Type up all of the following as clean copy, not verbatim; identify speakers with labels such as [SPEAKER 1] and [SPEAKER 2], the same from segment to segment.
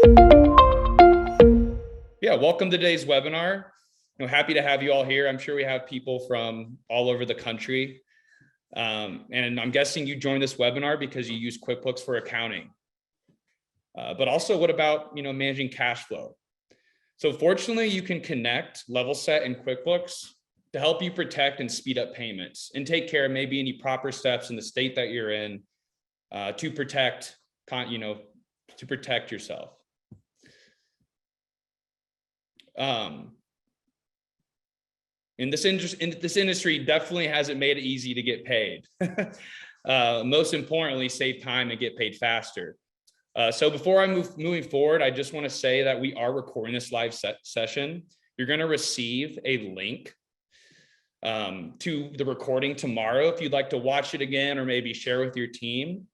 [SPEAKER 1] Yeah, welcome to today's webinar. Happy to have you all here. I'm sure we have people from all over the country. And I'm guessing you joined this webinar because you use QuickBooks for accounting. But also, what about managing cash flow? So fortunately, you can connect Levelset and QuickBooks to help you protect and speed up payments and take care of maybe any proper steps in the state that you're in to protect yourself. In this industry definitely hasn't made it easy to get paid. Most importantly, save time and get paid faster. So before moving forward, I just want to say that we are recording this live session. You're going to receive a link to the recording tomorrow if you'd like to watch it again or maybe share with your team.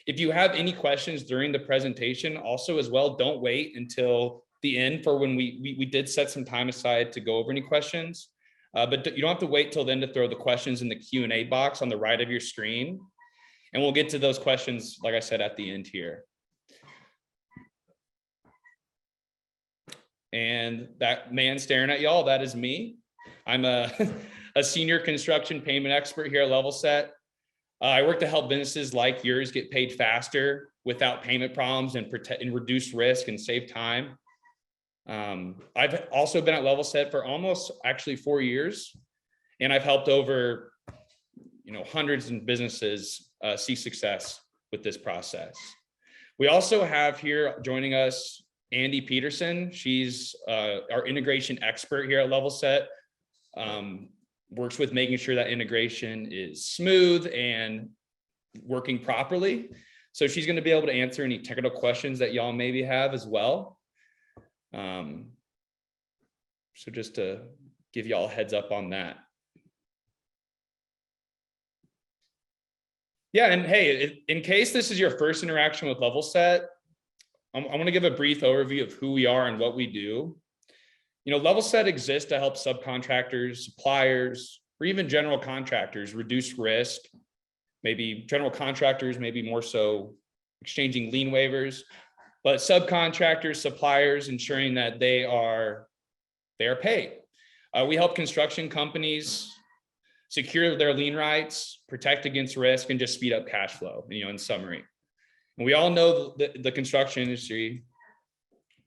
[SPEAKER 1] If you have any questions during the presentation, also as well, don't wait until the end for when we did set some time aside to go over any questions. But you don't have to wait till then to throw the questions in the Q&A box on the right of your screen. And we'll get to those questions, like I said, at the end here. And that man staring at y'all, that is me. I'm a senior construction payment expert here at Levelset. I work to help businesses like yours get paid faster without payment problems and reduce risk and save time. I've also been at Levelset for almost actually 4 years, and I've helped over hundreds of businesses see success with this process. We also have here joining us Andy Peterson. She's our integration expert here at Levelset. Works with making sure that integration is smooth and working properly. So she's going to be able to answer any technical questions that y'all maybe have as well. So just to give y'all a heads up on that. Yeah, and hey, in case this is your first interaction with Levelset, I want to give a brief overview of who we are and what we do. Levelset exists to help subcontractors, suppliers, or even general contractors reduce risk. Maybe general contractors, maybe more so exchanging lien waivers, but subcontractors, suppliers, ensuring that they are paid. We help construction companies secure their lien rights, protect against risk, and just speed up cash flow, in summary. And we all know that the construction industry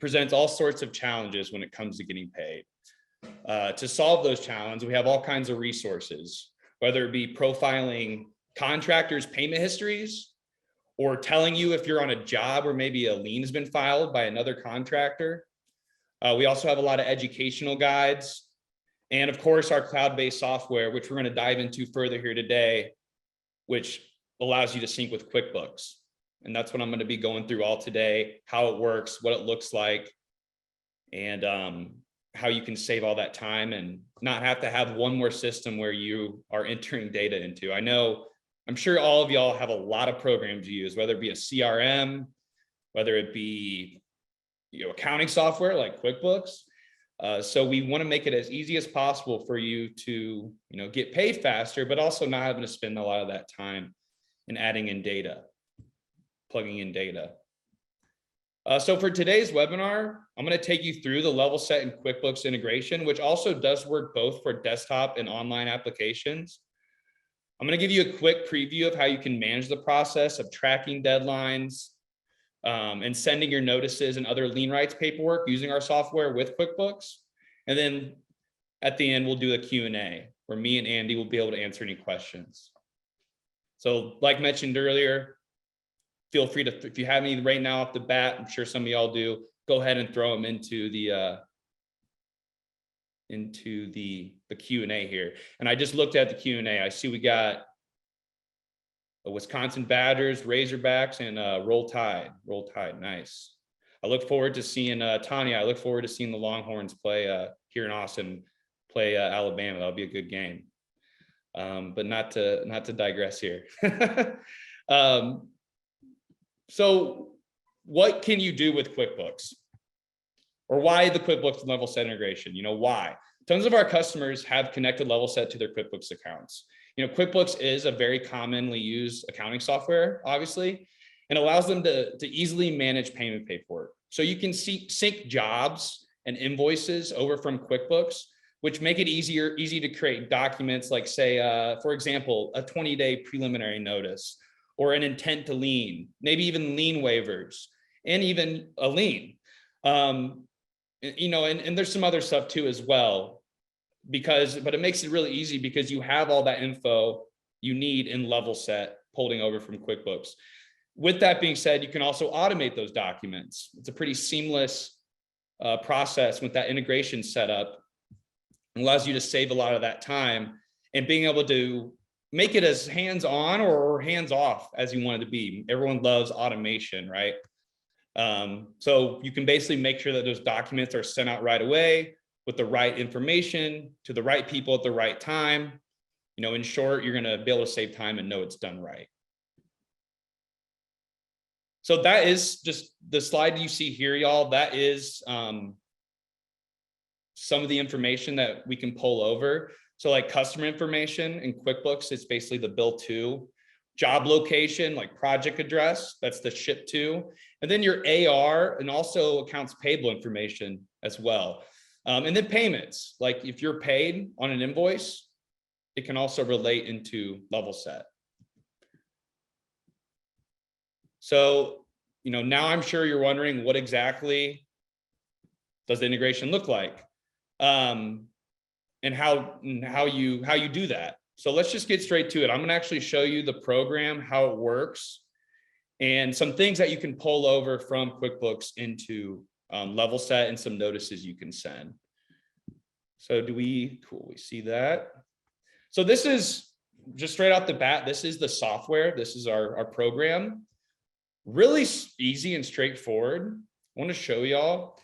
[SPEAKER 1] presents all sorts of challenges when it comes to getting paid. To solve those challenges, we have all kinds of resources, whether it be profiling contractors' payment histories or telling you if you're on a job where maybe a lien has been filed by another contractor. We also have a lot of educational guides, and of course our cloud-based software, which we're going to dive into further here today, which allows you to sync with QuickBooks. And that's what I'm going to be going through all today, how it works, what it looks like, and how you can save all that time and not have to have one more system where you are entering data into. I'm sure all of y'all have a lot of programs you use, whether it be a CRM, whether it be accounting software like QuickBooks. So we want to make it as easy as possible for you to get paid faster, but also not having to spend a lot of that time in adding in data. Plugging in data. So for today's webinar, I'm going to take you through the Levelset and QuickBooks integration, which also does work both for desktop and online applications. I'm going to give you a quick preview of how you can manage the process of tracking deadlines and sending your notices and other lien rights paperwork using our software with QuickBooks. And then at the end, we'll do a Q&A where me and Andy will be able to answer any questions. So like mentioned earlier, feel free to, if you have any right now off the bat, I'm sure some of y'all do, go ahead and throw them into the Q&A here. And I just looked at the Q&A. I see we got Wisconsin Badgers, Razorbacks, and Roll Tide. Roll Tide, nice. I look forward to seeing Tanya. I look forward to seeing the Longhorns play here in Austin, play Alabama. That'll be a good game. But not to digress here. So what can you do with QuickBooks? Or why the QuickBooks and Levelset integration? Why? Tons of our customers have connected Levelset to their QuickBooks accounts. QuickBooks is a very commonly used accounting software, obviously, and allows them to easily manage payment paperwork. So you can sync jobs and invoices over from QuickBooks, which make it easy to create documents like, say, for example, a 20-day preliminary notice or an intent to lien, maybe even lien waivers, and even a lien. You know, and there's some other stuff too as well, but it makes it really easy because you have all that info you need in Levelset pulling over from QuickBooks. With that being said, you can also automate those documents. It's a pretty seamless process with that integration set up. It allows you to save a lot of that time and being able to make it as hands-on or hands-off as you want it to be. Everyone loves automation, right? So you can basically make sure that those documents are sent out right away with the right information to the right people at the right time. You know, in short, you're going to be able to save time and know it's done right. So that is just the slide you see here, y'all. That is some of the information that we can pull over. So like customer information in QuickBooks, it's basically the bill to, job location, like project address, that's the ship to, and then your AR and also accounts payable information as well. And then payments, like if you're paid on an invoice, it can also relate into Levelset. So, you know, now I'm sure you're wondering what exactly does the integration look like, and how you do that. So let's just get straight to it. I'm going to actually show you the program, how it works, and some things that you can pull over from QuickBooks into Levelset and some notices you can send. So cool, we see that. So this is just straight off the bat, this is the software. This is our program. Really easy and straightforward. I want to show y'all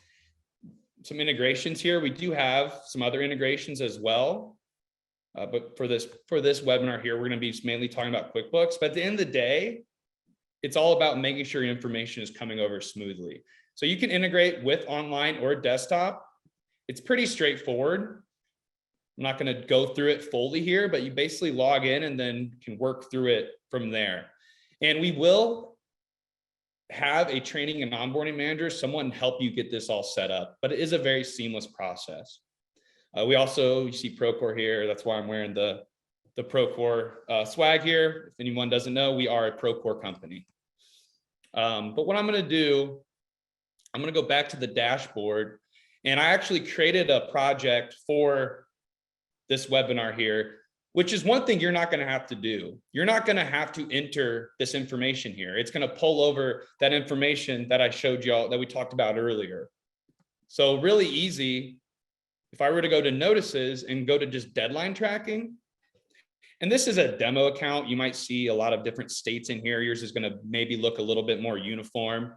[SPEAKER 1] some integrations here. We do have some other integrations as well. But for this webinar here, we're going to be mainly talking about QuickBooks. But at the end of the day, it's all about making sure your information is coming over smoothly. So you can integrate with online or desktop. It's pretty straightforward. I'm not going to go through it fully here, but you basically log in and then can work through it from there. And we will have a training and onboarding manager, someone help you get this all set up, but it is a very seamless process. We also, you see Procore here. That's why I'm wearing the Procore swag here. If anyone doesn't know, we are a Procore company. But what I'm going to do, I'm going to go back to the dashboard, and I actually created a project for this webinar here, which is one thing you're not going to have to do. You're not going to have to enter this information here. It's going to pull over that information that I showed y'all that we talked about earlier. So really easy. If I were to go to notices and go to just deadline tracking, and this is a demo account, you might see a lot of different states in here. Yours is going to maybe look a little bit more uniform,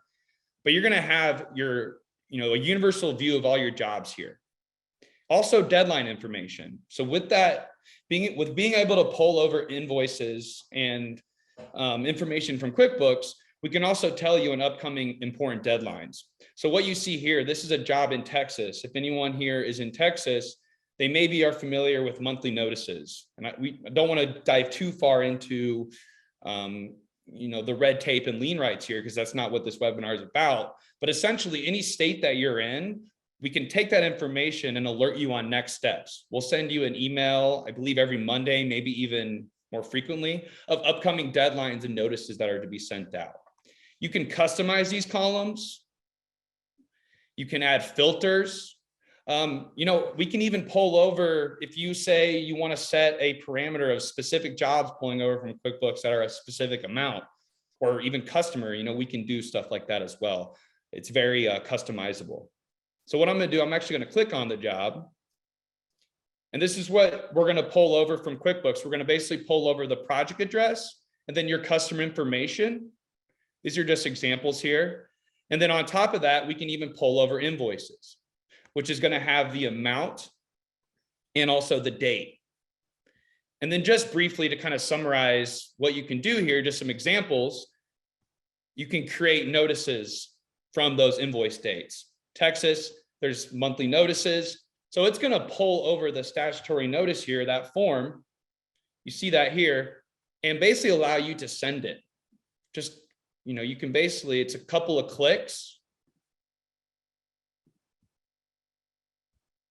[SPEAKER 1] but you're going to have your, a universal view of all your jobs here. Also deadline information. So with that, being able to pull over invoices and information from QuickBooks, we can also tell you an upcoming important deadlines. So what you see here, this is a job in Texas. If anyone here is in Texas, they maybe are familiar with monthly notices. And I don't want to dive too far into the red tape and lien rights here, because that's not what this webinar is about. But essentially, any state that you're in, we can take that information and alert you on next steps. We'll send you an email, I believe every Monday, maybe even more frequently, of upcoming deadlines and notices that are to be sent out. You can customize these columns. You can add filters. We can even pull over, if you say you want to set a parameter of specific jobs pulling over from QuickBooks that are a specific amount, or even customer, we can do stuff like that as well. It's very customizable. So what I'm going to do, I'm actually going to click on the job. And this is what we're going to pull over from QuickBooks. We're going to basically pull over the project address and then your customer information. These are just examples here. And then on top of that, we can even pull over invoices, which is going to have the amount and also the date. And then just briefly to kind of summarize what you can do here, just some examples, you can create notices from those invoice dates. Texas, there's monthly notices. So it's going to pull over the statutory notice here, that form. You see that here, and basically allow you to send it. Just, you can basically, it's a couple of clicks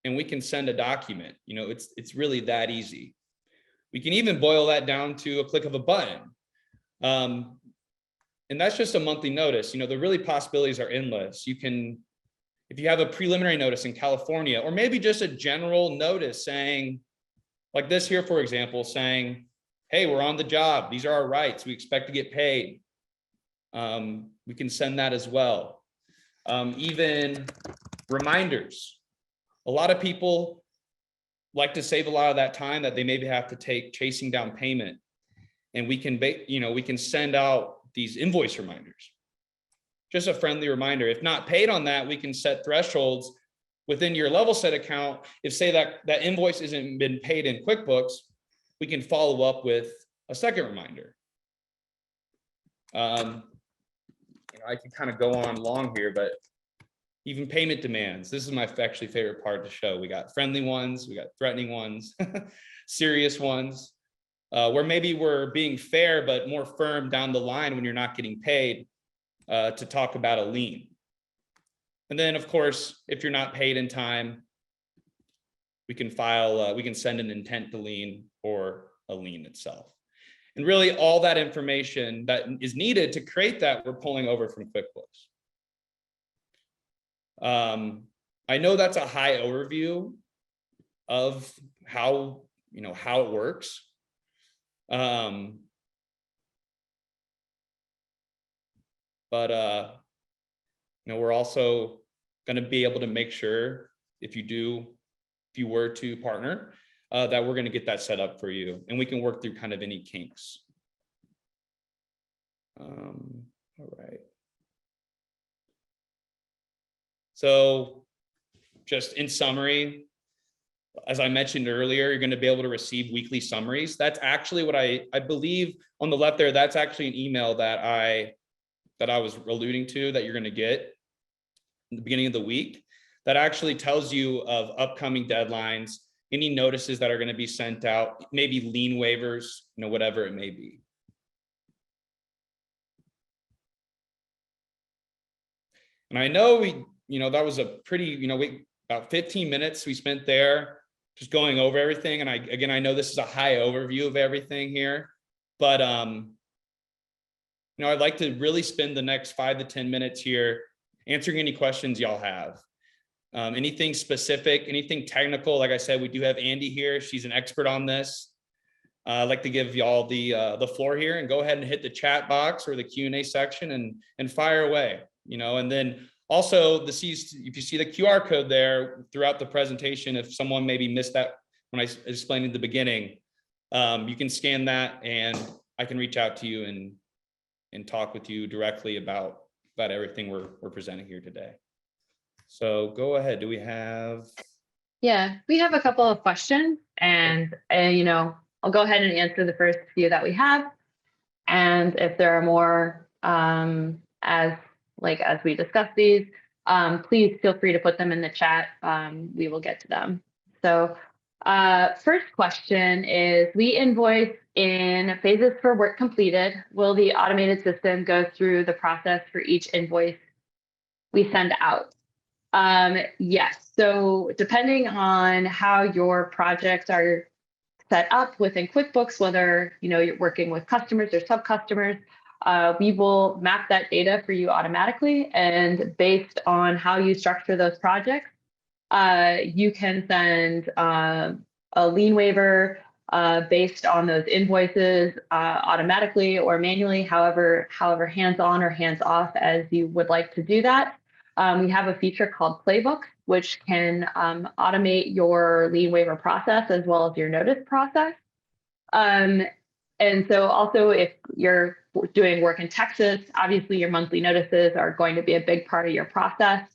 [SPEAKER 1] and we can send a document. You know, it's really that easy. We can even boil that down to a click of a button. And that's just a monthly notice. You know, the really possibilities are endless. You can, if you have a preliminary notice in California, or maybe just a general notice saying, like this here, for example, saying, hey, we're on the job. These are our rights. We expect to get paid. We can send that as well. Even reminders. A lot of people like to save a lot of that time that they maybe have to take chasing down payment. And we can, we can send out these invoice reminders. Just a friendly reminder. If not paid on that, we can set thresholds within your Levelset account. If say that invoice isn't been paid in QuickBooks, we can follow up with a second reminder. I can kind of go on long here, but even payment demands. This is my actually favorite part of the show. We got friendly ones, we got threatening ones, serious ones, where maybe we're being fair, but more firm down the line when you're not getting paid, to talk about a lien. And then of course, if you're not paid in time, we can file, we can send an intent to lien or a lien itself. And really all that information that is needed to create that, we're pulling over from QuickBooks. I know that's a high overview of how, how it works. We're also going to be able to make sure if you were to partner, that we're going to get that set up for you, and we can work through kind of any kinks. All right. So just in summary, as I mentioned earlier, you're going to be able to receive weekly summaries. That's actually what I believe on the left there. That's actually an email that I was alluding to that you're going to get in the beginning of the week. That actually tells you of upcoming deadlines, any notices that are going to be sent out, maybe lien waivers, whatever it may be. And I know that was a pretty, about 15 minutes we spent there just going over everything. And I know this is a high overview of everything here, but I'd like to really spend the next 5 to 10 minutes here answering any questions y'all have. Anything specific, anything technical. Like I said, we do have Andy here. She's an expert on this. I'd like to give y'all the floor here, and go ahead and hit the chat box or the Q&A section and fire away. And then also if you see the QR code there throughout the presentation, if someone maybe missed that when I explained at the beginning, you can scan that and I can reach out to you and talk with you directly about everything we're presenting here today. So go ahead. Do we have?
[SPEAKER 2] Yeah, we have a couple of questions, and I'll go ahead and answer the first few that we have. And if there are more, as we discuss these, please feel free to put them in the chat. We will get to them. So first question is, we invoice in phases for work completed. Will the automated system go through the process for each invoice we send out? Yes. So depending on how your projects are set up within QuickBooks, whether you're working with customers or sub-customers, we will map that data for you automatically. And based on how you structure those projects, you can send a lien waiver based on those invoices automatically or manually, however hands-on or hands-off as you would like to do that. We have a feature called Playbook, which can automate your lien waiver process as well as your notice process. And so also, if you're doing work in Texas, obviously your monthly notices are going to be a big part of your process.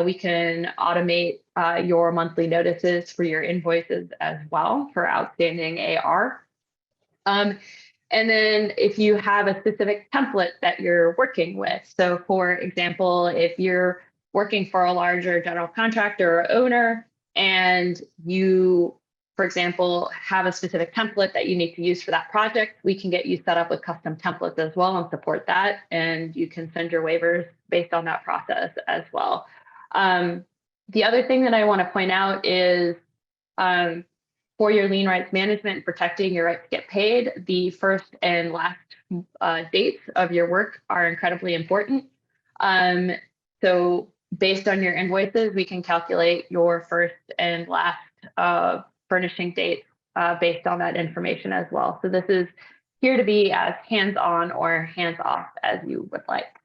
[SPEAKER 2] We can automate your monthly notices for your invoices as well for outstanding AR. And then if you have a specific template that you're working with, so for example, if you're working for a larger general contractor or owner, and you, for example, have a specific template that you need to use for that project, we can get you set up with custom templates as well and support that. And you can send your waivers based on that process as well. The other thing that I want to point out is for your lien rights management, protecting your right to get paid, the first and last dates of your work are incredibly important. So based on your invoices, we can calculate your first and last furnishing dates based on that information as well. So this is here to be as hands-on or hands-off as you would like.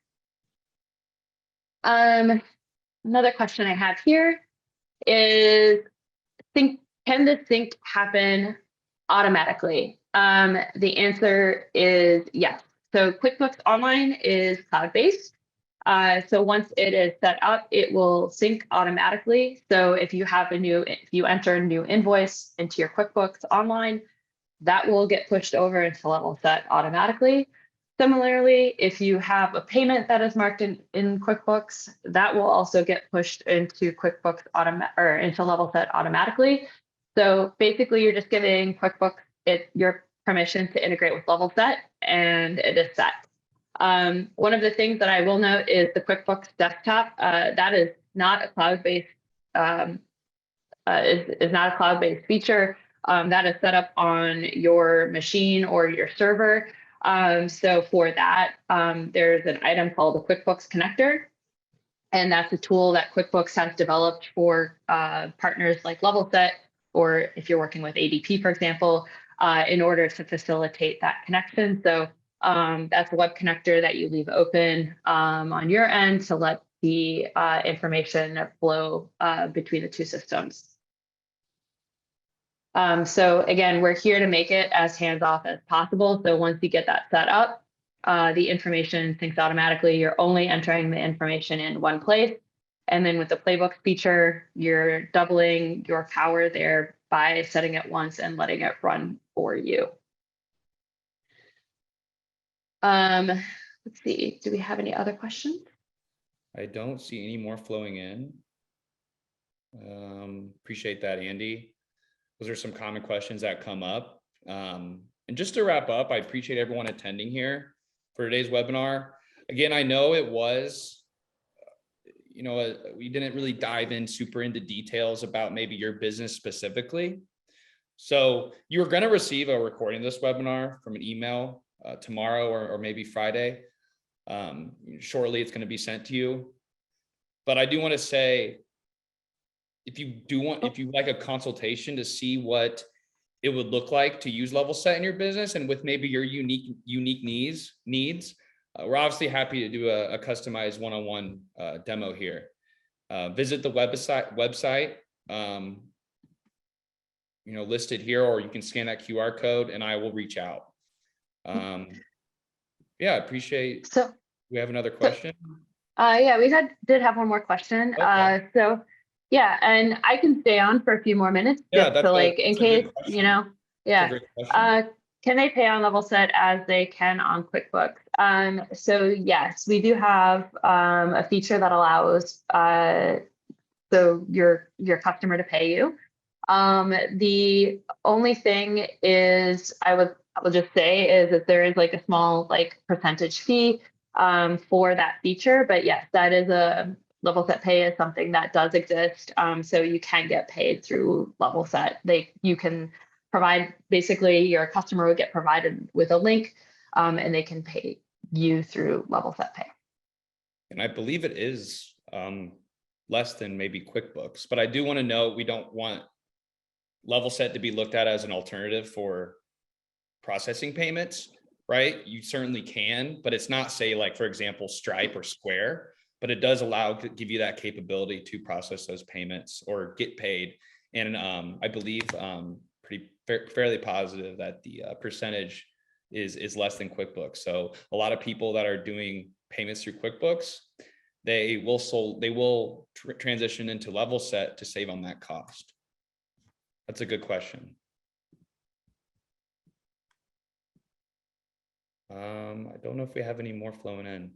[SPEAKER 2] Another question I have here is, can this sync happen automatically? The answer is yes. So QuickBooks Online is cloud-based. So once it is set up, it will sync automatically. So if you enter a new invoice into your QuickBooks Online, that will get pushed over into Levelset automatically. Similarly, if you have a payment that is marked in QuickBooks, that will also get pushed into QuickBooks into Levelset automatically. So basically, you're just giving QuickBooks your permission to integrate with Levelset, and it is set. One of the things that I will note is the QuickBooks Desktop. That is not a cloud-based is not a cloud-based feature. That is set up on your machine or your server. So for that, there's an item called the QuickBooks Connector, and that's a tool that QuickBooks has developed for partners like Levelset, or if you're working with ADP, for example, in order to facilitate that connection. So that's a web connector that you leave open on your end to let the information flow between the two systems. So again, we're here to make it as hands-off as possible. So once you get that set up, the information syncs automatically. You're only entering the information in one place. And then with the playbooks feature, you're doubling your power there by setting it once and letting it run for you. Let's see, do we have any other questions?
[SPEAKER 1] I don't see any more flowing in. Appreciate that, Andy. Those are some common questions that come up. And just to wrap up, I appreciate everyone attending here for today's webinar. Again, I know it was, we didn't really dive in super into details about maybe your business specifically. So you're going to receive a recording of this webinar from an email tomorrow or maybe Friday. Shortly, it's going to be sent to you. But I do want to say, if you like a consultation to see what it would look like to use Levelset in your business and with maybe your unique needs, we're obviously happy to do a customized one-on-one demo here. Visit the website listed here, or you can scan that QR code and I will reach out. Yeah, I appreciate. So we have another question.
[SPEAKER 2] Yeah, we did have one more question.
[SPEAKER 1] Okay.
[SPEAKER 2] So yeah, and I can stay on for a few more minutes just to in case, yeah. Can they pay on Levelset as they can on QuickBooks? So yes, we do have a feature that allows so your customer to pay you. The only thing is I will just say is that there is a small percentage fee for that feature, but yes, that is a Levelset Pay is something that does exist. So you can get paid through Levelset. You can provide, basically your customer will get provided with a link and they can pay you through Levelset Pay.
[SPEAKER 1] And I believe it is less than maybe QuickBooks, but I do want to note, we don't want Levelset to be looked at as an alternative for processing payments, right? You certainly can, but it's not, say, for example, Stripe or Square, but it does give you that capability to process those payments or get paid. And I believe fairly positive that the percentage is less than QuickBooks. So a lot of people that are doing payments through QuickBooks, they will transition into Levelset to save on that cost. That's a good question. I don't know if we have any more flowing in.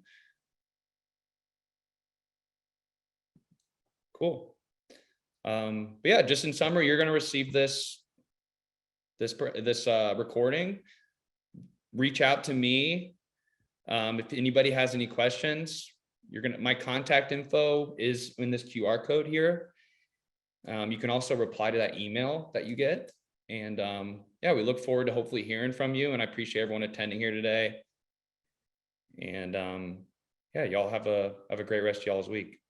[SPEAKER 1] Cool. But yeah, just in summary, you're going to receive this recording. Reach out to me if anybody has any questions. My contact info is in this QR code here. You can also reply to that email that you get. And yeah, we look forward to hopefully hearing from you. And I appreciate everyone attending here today. And yeah, y'all have a great rest of y'all's week.